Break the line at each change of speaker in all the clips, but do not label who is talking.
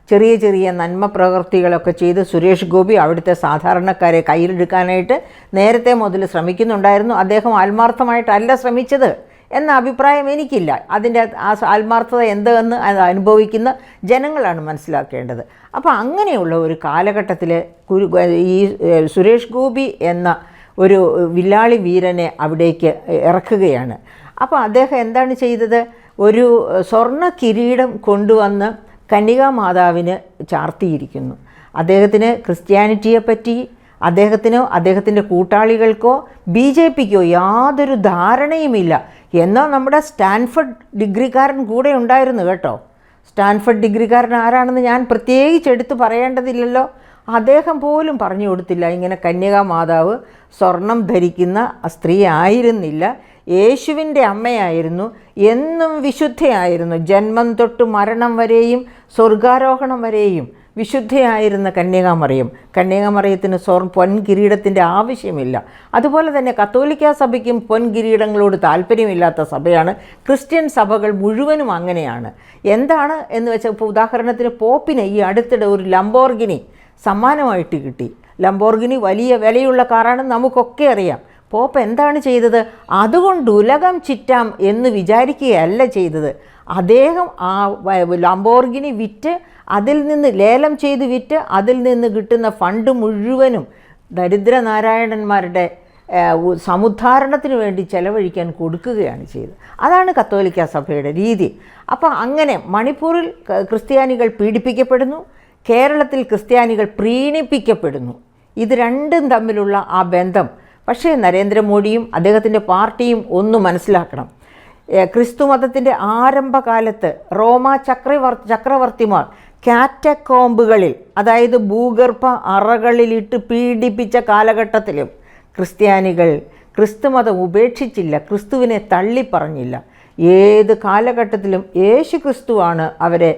ചെറിയ ചെറിയ നന്മ പ്രവൃത്തികളൊക്കെ ചെയ്ത് സുരേഷ് ഗോപി അവിടുത്തെ സാധാരണക്കാരെ കയ്യിലെടുക്കാനായിട്ട് നേരത്തെ മുതൽ ശ്രമിക്കുന്നുണ്ടായിരുന്നു. അദ്ദേഹം ആത്മാർത്ഥമായിട്ടല്ല ശ്രമിച്ചത് എന്ന അഭിപ്രായം എനിക്കില്ല. അതിൻ്റെ ആ ആത്മാർത്ഥത എന്തെന്ന് അത് അനുഭവിക്കുന്ന ജനങ്ങളാണ് മനസ്സിലാക്കേണ്ടത്. അപ്പോൾ അങ്ങനെയുള്ള ഒരു കാലഘട്ടത്തിൽ ഈ സുരേഷ് ഗോപി എന്ന ഒരു വില്ലാളി വീരനെ അവിടേക്ക് ഇറക്കുകയാണ്. അപ്പോൾ അദ്ദേഹം എന്താണ് ചെയ്തത്? ഒരു സ്വർണ്ണ കിരീടം കൊണ്ടുവന്ന് കന്യകാമാതാവിന് ചാർത്തിയിരിക്കുന്നു. അദ്ദേഹത്തിന് ക്രിസ്ത്യാനിറ്റിയെപ്പറ്റി അദ്ദേഹത്തിനോ അദ്ദേഹത്തിൻ്റെ കൂട്ടാളികൾക്കോ BJPക്കോ യാതൊരു ധാരണയുമില്ല. എന്നാൽ നമ്മുടെ സ്റ്റാൻഫോർഡ് ഡിഗ്രിക്കാരൻ കൂടെ ഉണ്ടായിരുന്നു കേട്ടോ. സ്റ്റാൻഫോർഡ് ഡിഗ്രിക്കാരൻ ആരാണെന്ന് ഞാൻ പ്രത്യേകിച്ച് എടുത്ത് പറയേണ്ടതില്ലല്ലോ. അദ്ദേഹം പോലും പറഞ്ഞു കൊടുത്തില്ല ഇങ്ങനെ കന്യകാമാതാവ് സ്വർണം ധരിക്കുന്ന സ്ത്രീ ആയിരുന്നില്ല, യേശുവിൻ്റെ അമ്മയായിരുന്നു, എന്നും വിശുദ്ധയായിരുന്നു, ജന്മം തൊട്ട് മരണം വരെയും സ്വർഗാരോഹണം വരെയും വിശുദ്ധയായിരുന്ന കന്യകാമറിയത്തിന് പൊൻകിരീടത്തിൻ്റെ ആവശ്യമില്ല. അതുപോലെ തന്നെ കത്തോലിക്ക സഭയ്ക്കും പൊൻകിരീടങ്ങളോട് താല്പര്യമില്ലാത്ത സഭയാണ്. ക്രിസ്ത്യൻ സഭകൾ മുഴുവനും അങ്ങനെയാണ്. എന്താണ് എന്ന് വെച്ചാൽ, ഇപ്പോൾ ഉദാഹരണത്തിന് പോപ്പിന് ഈ അടുത്തിടെ ഒരു ലംബോർഗിനി സമ്മാനമായിട്ട് കിട്ടി. ലംബോർഗിനി വലിയ വിലയുള്ള കാറാണെന്ന് നമുക്കൊക്കെ അറിയാം. പോപ്പ് എന്താണ് ചെയ്തത്? അതുകൊണ്ട് ഉലകം ചിറ്റാം എന്ന് വിചാരിക്കുകയല്ല ചെയ്തത്. അദ്ദേഹം ആ ലംബോർഗിനി വിറ്റ്, അതിൽ നിന്ന് ലേലം ചെയ്ത് വിറ്റ്, അതിൽ നിന്ന് കിട്ടുന്ന ഫണ്ട് മുഴുവനും ദരിദ്രനാരായണന്മാരുടെ സമുദ്ധാരണത്തിന് വേണ്ടി ചെലവഴിക്കാൻ കൊടുക്കുകയാണ് ചെയ്തത്. അതാണ് കത്തോലിക്ക സഭയുടെ രീതി. അപ്പോൾ അങ്ങനെ മണിപ്പൂരിൽ ക്രിസ്ത്യാനികൾ പീഡിപ്പിക്കപ്പെടുന്നു, കേരളത്തിൽ ക്രിസ്ത്യാനികൾ പ്രീണിപ്പിക്കപ്പെടുന്നു. ഇത് രണ്ടും തമ്മിലുള്ള ആ ബന്ധം പക്ഷേ നരേന്ദ്രമോദിയും അദ്ദേഹത്തിൻ്റെ പാർട്ടിയും ഒന്ന് മനസ്സിലാക്കണം. ക്രിസ്തുമതത്തിൻ്റെ ആരംഭകാലത്ത് റോമ ചക്രവർത്തിമാർ കാറ്റക്കോമ്പുകളിൽ, അതായത് ഭൂഗർഭ അറകളിലിട്ട് പീഡിപ്പിച്ച കാലഘട്ടത്തിലും ക്രിസ്ത്യാനികൾ ക്രിസ്തുമതം ഉപേക്ഷിച്ചില്ല, ക്രിസ്തുവിനെ തള്ളിപ്പറഞ്ഞില്ല. ഏത് കാലഘട്ടത്തിലും യേശു ക്രിസ്തുവാണ് അവരെ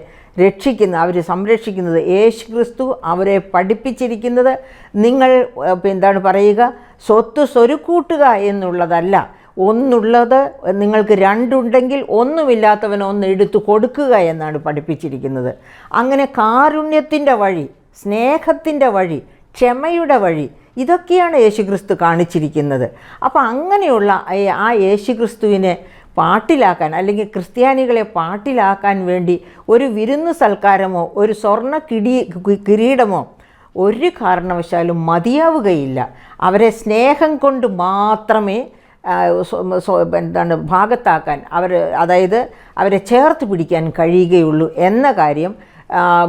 അവരെ സംരക്ഷിക്കുന്നത്. യേശു ക്രിസ്തു അവരെ പഠിപ്പിച്ചിരിക്കുന്നത് നിങ്ങൾ എന്താണ് പറയുക, സ്വത്ത് സ്വരുക്കൂട്ടുക എന്നുള്ളതല്ല, ഒന്നുള്ളത് നിങ്ങൾക്ക് രണ്ടുണ്ടെങ്കിൽ ഒന്നുമില്ലാത്തവൻ ഒന്ന് എടുത്തു കൊടുക്കുക എന്നാണ് പഠിപ്പിച്ചിരിക്കുന്നത്. അങ്ങനെ കാരുണ്യത്തിൻ്റെ വഴി, സ്നേഹത്തിൻ്റെ വഴി, ക്ഷമയുടെ വഴി, ഇതൊക്കെയാണ് യേശുക്രിസ്തു കാണിച്ചിരിക്കുന്നത്. അപ്പോൾ അങ്ങനെയുള്ള ആ യേശുക്രിസ്തുവിനെ പാട്ടിലാക്കാൻ, അല്ലെങ്കിൽ ക്രിസ്ത്യാനികളെ പാട്ടിലാക്കാൻ വേണ്ടി ഒരു വിരുന്ന് സൽക്കാരമോ ഒരു സ്വർണ്ണ കിരീടമോ ഒരു കാരണവശാലും മതിയാവുകയില്ല. അവരെ സ്നേഹം കൊണ്ട് മാത്രമേ ഭാഗത്താക്കാൻ അതായത് അവരെ ചേർത്ത് പിടിക്കാൻ കഴിയുകയുള്ളൂ എന്ന കാര്യം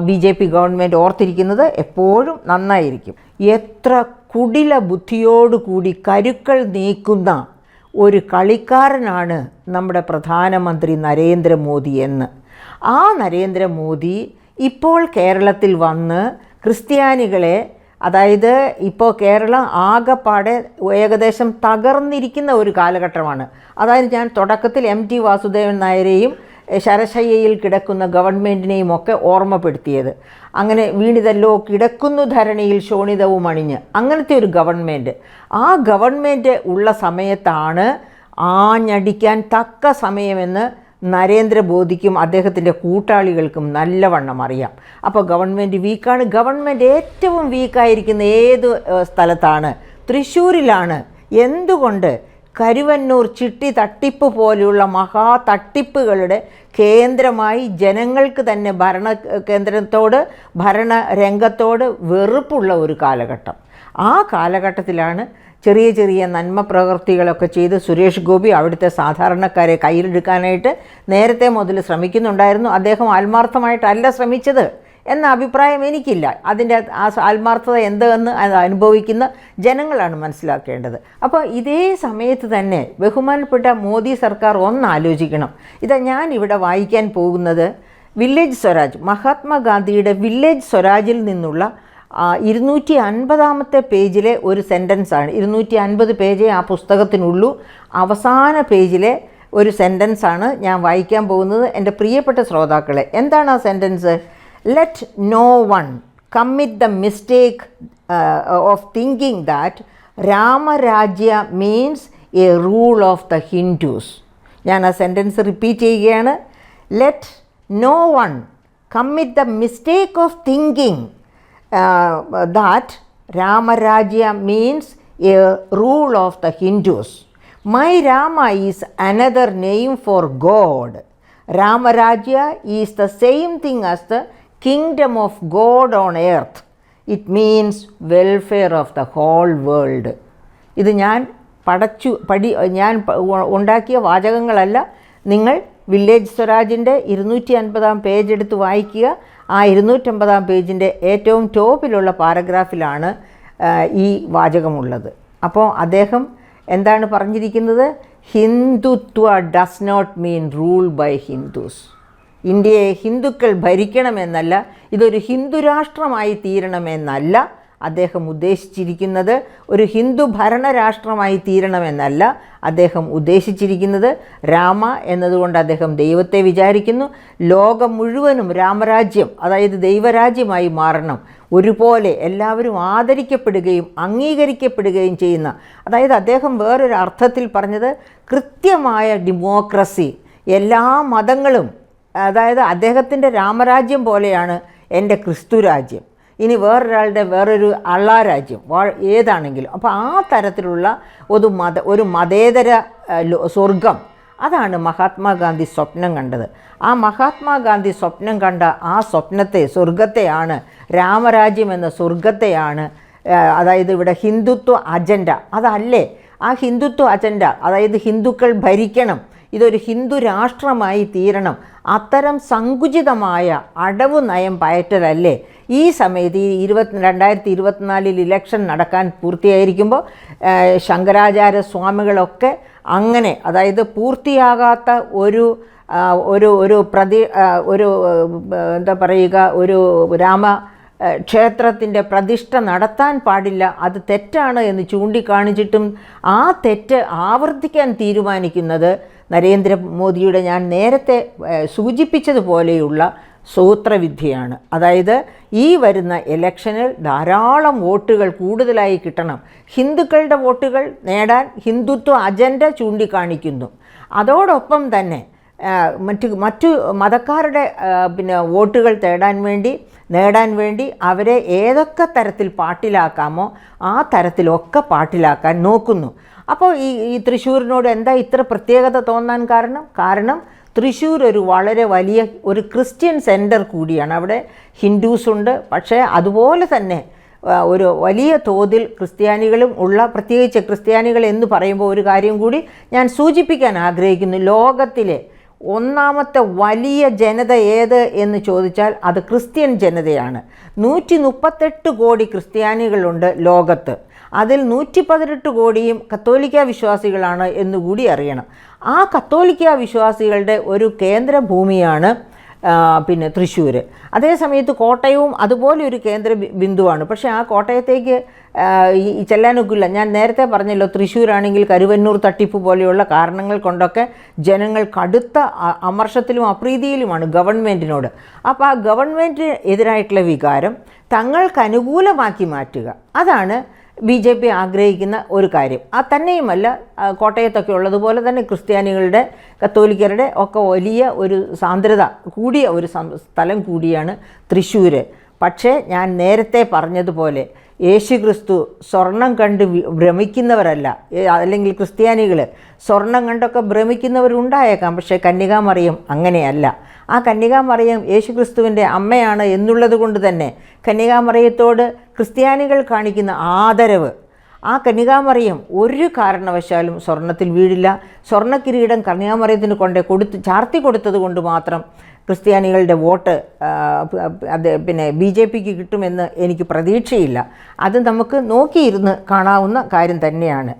BJP ഗവൺമെൻറ് ഓർത്തിരിക്കുന്നത് എപ്പോഴും നന്നായിരിക്കും. എത്ര കുടില ബുദ്ധിയോടുകൂടി കരുക്കൾ നീക്കുന്ന ഒരു കളിക്കാരനാണ് നമ്മുടെ പ്രധാനമന്ത്രി നരേന്ദ്രമോദി എന്ന്. ആ നരേന്ദ്രമോദി ഇപ്പോൾ കേരളത്തിൽ വന്ന് ക്രിസ്ത്യാനികളെ, അതായത് ഇപ്പോൾ കേരളം ആകെപ്പാടെ ഏകദേശം തകർന്നിരിക്കുന്ന ഒരു കാലഘട്ടമാണ്. അതായത് ഞാൻ തുടക്കത്തിൽ MT വാസുദേവൻ നായരെയും ശരശയ്യയിൽ കിടക്കുന്ന ഗവൺമെൻറ്റിനെയും ഒക്കെ ഓർമ്മപ്പെടുത്തിയത്. അങ്ങനെ വീണിതല്ലോ കിടക്കുന്നു ധരണിയിൽ ശോണിതവും അണിഞ്ഞ്, അങ്ങനത്തെ ഒരു ഗവൺമെൻറ്. ആ ഗവൺമെൻറ് ഉള്ള സമയത്താണ് ആഞ്ഞടിക്കാൻ തക്ക സമയമെന്ന് നരേന്ദ്രമോദിക്കും അദ്ദേഹത്തിൻ്റെ കൂട്ടാളികൾക്കും നല്ലവണ്ണം അറിയാം. അപ്പോൾ ഗവൺമെൻറ് വീക്കാണ്. ഗവൺമെൻറ് ഏറ്റവും വീക്കായിരിക്കുന്ന ഏത് സ്ഥലത്താണ്? തൃശ്ശൂരിലാണ്. എന്തുകൊണ്ട്? കരുവന്നൂർ ചിട്ടി തട്ടിപ്പ് പോലെയുള്ള മഹാ തട്ടിപ്പുകളുടെ കേന്ദ്രമായി ജനങ്ങൾക്ക് തന്നെ ഭരണരംഗത്തോട് വെറുപ്പുള്ള ഒരു കാലഘട്ടം. ആ കാലഘട്ടത്തിലാണ് ചെറിയ ചെറിയ നന്മ പ്രവൃത്തികളൊക്കെ ചെയ്ത് സുരേഷ് ഗോപി അവിടുത്തെ സാധാരണക്കാരെ കയ്യിലെടുക്കാനായിട്ട് നേരത്തെ മുതൽ ശ്രമിക്കുന്നുണ്ടായിരുന്നു. അദ്ദേഹം ആത്മാർത്ഥമായിട്ടല്ല ശ്രമിച്ചത് എന്ന അഭിപ്രായം എനിക്കില്ല. അതിൻ്റെ ആ ആത്മാർത്ഥത എന്തെന്ന് അത് അനുഭവിക്കുന്ന ജനങ്ങളാണ് മനസ്സിലാക്കേണ്ടത്. അപ്പോൾ ഇതേ സമയത്ത് തന്നെ ബഹുമാനപ്പെട്ട മോദി സർക്കാർ ഒന്നാലോചിക്കണം. ഞാൻ ഇവിടെ വായിക്കാൻ പോകുന്നത് വില്ലേജ് സ്വരാജ്, മഹാത്മാഗാന്ധിയുടെ വില്ലേജ് സ്വരാജിൽ നിന്നുള്ള 250 പേജിലെ ഒരു സെൻറ്റൻസാണ്. 250 പേജേ ആ പുസ്തകത്തിനുള്ളൂ. അവസാന പേജിലെ ഒരു സെൻറ്റൻസാണ് ഞാൻ വായിക്കാൻ പോകുന്നത്. എൻ്റെ പ്രിയപ്പെട്ട ശ്രോതാക്കളെ, എന്താണ് ആ sentence? Let no one commit the mistake of thinking that Ramarajya means a rule of the Hindus. ഞാൻ ആ സെൻറ്റൻസ് റിപ്പീറ്റ് ചെയ്യുകയാണ്. Let no one commit the mistake of thinking that Ramarajya means a rule of the Hindus. My Rama is another name for God. Ramarajya is the same thing as the kingdom of God on earth. It means welfare of the whole world. ഇത് ഞാൻ ഞാൻ ഉണ്ടാക്കിയ വാചകങ്ങളല്ല. നിങ്ങൾ village സ്വരാജിൻ്റെ 250 page എടുത്ത് വായിക്കുക. ആ 250 പേജിൻ്റെ ഏറ്റവും ടോപ്പിലുള്ള പാരഗ്രാഫിലാണ് ഈ വാചകമുള്ളത്. അപ്പോൾ അദ്ദേഹം എന്താണ് പറഞ്ഞിരിക്കുന്നത്? Hindutva does not mean rule by Hindus. ഇന്ത്യയെ ഹിന്ദുക്കൾ ഭരിക്കണമെന്നല്ല, ഇതൊരു ഹിന്ദു രാഷ്ട്രമായി തീരണമെന്നല്ല അദ്ദേഹം ഉദ്ദേശിച്ചിരിക്കുന്നത്. ഒരു ഹിന്ദു ഭരണരാഷ്ട്രമായി തീരണമെന്നല്ല അദ്ദേഹം ഉദ്ദേശിച്ചിരിക്കുന്നത്. രാമ എന്നതുകൊണ്ട് അദ്ദേഹം ദൈവത്തെ വിചാരിക്കുന്നു. ലോകം മുഴുവനും രാമരാജ്യം, അതായത് ദൈവരാജ്യമായി മാറണം. ഒരുപോലെ എല്ലാവരും ആദരിക്കപ്പെടുകയും അംഗീകരിക്കപ്പെടുകയും ചെയ്യുന്ന, അതായത് അദ്ദേഹം വേറൊരു അർത്ഥത്തിൽ പറഞ്ഞത് കൃത്യമായ ഡെമോക്രസി. എല്ലാ മതങ്ങളും, അതായത് അദ്ദേഹത്തിൻ്റെ രാമരാജ്യം പോലെയാണ് എൻ്റെ ക്രിസ്തു രാജ്യം, ഇനി വേറൊരാളുടെ വേറൊരു അള്ളാരാജ്യം ഏതാണെങ്കിലും. അപ്പോൾ ആ തരത്തിലുള്ള ഒരു മതേതര സ്വർഗം, അതാണ് മഹാത്മാഗാന്ധി സ്വപ്നം കണ്ടത്. ആ മഹാത്മാഗാന്ധി സ്വപ്നം കണ്ട ആ സ്വർഗത്തെയാണ്, രാമരാജ്യം എന്ന സ്വർഗത്തെയാണ്, അതായത് ഇവിടെ ഹിന്ദുത്വ അജണ്ട അതല്ലേ. ആ ഹിന്ദുത്വ അജണ്ട, അതായത് ഹിന്ദുക്കൾ ഭരിക്കണം, ഇതൊരു ഹിന്ദു രാഷ്ട്രമായി തീരണം, അത്തരം സങ്കുചിതമായ അടവ് നയം പയറ്റലല്ലേ ഈ സമയത്ത് ഈ 2024 ഇലക്ഷൻ നടക്കാൻ പൂർത്തിയായിരിക്കുമ്പോൾ ശങ്കരാചാര്യ സ്വാമികളൊക്കെ അങ്ങനെ, അതായത് പൂർത്തിയാകാത്ത ഒരു എന്താ പറയുക, ഒരു ക്ഷേത്രത്തിൻ്റെ പ്രതിഷ്ഠ നടത്താൻ പാടില്ല, അത് തെറ്റാണ് എന്ന് ചൂണ്ടിക്കാണിച്ചിട്ടും ആ തെറ്റ് ആവർത്തിക്കാൻ തീരുമാനിക്കുന്നത് നരേന്ദ്രമോദിയുടെ ഞാൻ നേരത്തെ സൂചിപ്പിച്ചതുപോലെയുള്ള സൂത്രവിദ്യയാണ്. അതായത് ഈ വരുന്ന ഇലക്ഷനിൽ ധാരാളം വോട്ടുകൾ കൂടുതലായി കിട്ടണം, ഹിന്ദുക്കളുടെ വോട്ടുകൾ നേടാൻ ഹിന്ദുത്വ അജണ്ട ചൂണ്ടിക്കാണിക്കുന്നു. അതോടൊപ്പം തന്നെ മറ്റു മതക്കാരുടെ വോട്ടുകൾ നേടാൻ വേണ്ടി അവരെ ഏതൊക്കെ തരത്തിൽ പാട്ടിലാക്കാമോ ആ തരത്തിലൊക്കെ പാട്ടിലാക്കാൻ നോക്കുന്നു. അപ്പോൾ ഈ തൃശ്ശൂരിനോട് എന്താ ഇത്ര പ്രത്യേകത തോന്നാൻ കാരണം തൃശ്ശൂർ വളരെ വലിയ ഒരു ക്രിസ്ത്യൻ സെൻറ്റർ കൂടിയാണ്. അവിടെ ഹിന്ദുസ് ഉണ്ട്, പക്ഷേ അതുപോലെ തന്നെ ഒരു വലിയ തോതിൽ ക്രിസ്ത്യാനികളും ഉള്ള, പ്രത്യേകിച്ച് ക്രിസ്ത്യാനികൾ എന്ന് പറയുമ്പോൾ ഒരു കാര്യം കൂടി ഞാൻ സൂചിപ്പിക്കാൻ ആഗ്രഹിക്കുന്നു. ലോകത്തിലെ ഒന്നാമത്തെ വലിയ ജനത ഏത് എന്ന് ചോദിച്ചാൽ അത് ക്രിസ്ത്യൻ ജനതയാണ്. 138 കോടി ക്രിസ്ത്യാനികളുണ്ട് ലോകത്ത്. അതിൽ 118 കോടിയും കത്തോലിക്ക വിശ്വാസികളാണ് എന്നുകൂടി അറിയണം. ആ കത്തോലിക്ക വിശ്വാസികളുടെ ഒരു കേന്ദ്ര ഭൂമിയാണ് തൃശ്ശൂർ. അതേസമയത്ത് കോട്ടയവും അതുപോലെ ഒരു കേന്ദ്ര ബിന്ദുവാണ്. പക്ഷേ ആ കോട്ടയത്തേക്ക് ചെല്ലാനൊക്കില്ല. ഞാൻ നേരത്തെ പറഞ്ഞല്ലോ, തൃശ്ശൂരാണെങ്കിൽ കരുവന്നൂർ തട്ടിപ്പ് പോലെയുള്ള കാരണങ്ങൾ കൊണ്ടൊക്കെ ജനങ്ങൾ കടുത്ത അമർഷത്തിലും അപ്രീതിയിലുമാണ് ഗവൺമെൻറ്റിനോട്. അപ്പോൾ ആ ഗവൺമെൻറ്റിന് എതിരായിട്ടുള്ള വികാരം തങ്ങൾക്ക് അനുകൂലമാക്കി മാറ്റുക, അതാണ് BJP ആഗ്രഹിക്കുന്ന ഒരു കാര്യം. തന്നെയുമല്ല, കോട്ടയത്തൊക്കെ ഉള്ളതുപോലെ തന്നെ ക്രിസ്ത്യാനികളുടെ കത്തോലിക്കരുടെ ഒക്കെ വലിയ ഒരു സാന്ദ്രത കൂടിയ ഒരു സ്ഥലം കൂടിയാണ് തൃശ്ശൂർ. പക്ഷേ ഞാൻ നേരത്തെ പറഞ്ഞതുപോലെ യേശുക്രിസ്തു സ്വർണം കണ്ട് ഭ്രമിക്കുന്നവരല്ല, അല്ലെങ്കിൽ ക്രിസ്ത്യാനികൾ സ്വർണം കണ്ടൊക്കെ ഭ്രമിക്കുന്നവരുണ്ടായേക്കാം. പക്ഷേ കന്യകാമറിയം അങ്ങനെയല്ല. ആ കന്യകാമറിയം യേശുക്രിസ്തുവിൻ്റെ അമ്മയാണ് എന്നുള്ളത് കൊണ്ട് തന്നെ കന്യകാമറിയത്തോട് ക്രിസ്ത്യാനികൾ കാണിക്കുന്ന ആദരവ്, ആ കന്യകാമറിയം ഒരു കാരണവശാലും സ്വർണത്തിൽ വീഴില്ല. സ്വർണ്ണക്കിരീടം കന്യകാമറിയത്തിന് ചാർത്തി കൊടുത്തത് കൊണ്ട് മാത്രം ക്രിസ്ത്യാനികളുടെ വോട്ട് BJPക്ക് കിട്ടുമെന്ന് എനിക്ക് പ്രതീക്ഷയില്ല. അത് നമുക്ക് നോക്കിയിരുന്ന് കാണാവുന്ന കാര്യം തന്നെയാണ്.